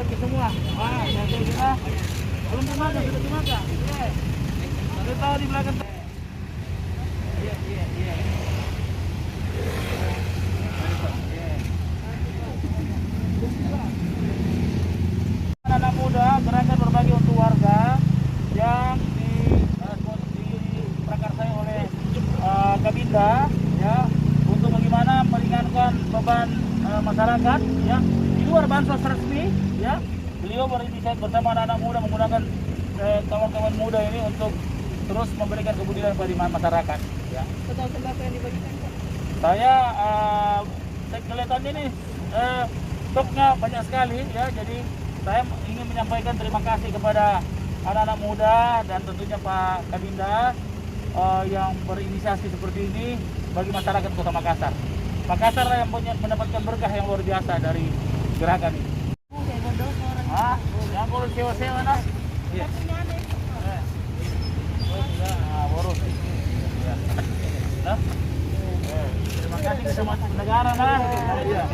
laki semua. Belum dimakan, sudah dimakan. Ada tahu di belakang. Iya. Anak muda gerakan berbagi untuk warga yang diprakarsai oleh Kabinda, ya, untuk bagaimana meringankan beban masyarakat, ya, di luar bansos resmi, ya. Beliau berinisiatif bersama anak muda menggunakan kawan-kawan muda ini untuk terus memberikan kepedulian pada masyarakat, ya. Total sembako yang dibagikan, Pak? Saya kelihatannya ini stoknya banyak sekali, ya. Jadi saya ingin menyampaikan terima kasih kepada anak-anak muda dan tentunya Pak Kabinda yang berinisiasi seperti ini bagi masyarakat Kota Makassar. Makassar yang mendapatkan berkah yang luar biasa dari gerakan ini. Yang boleh sewa-sewa nah. Iya. Boros. Ya. Nah. Terima kasih kepada negara nah. Iya.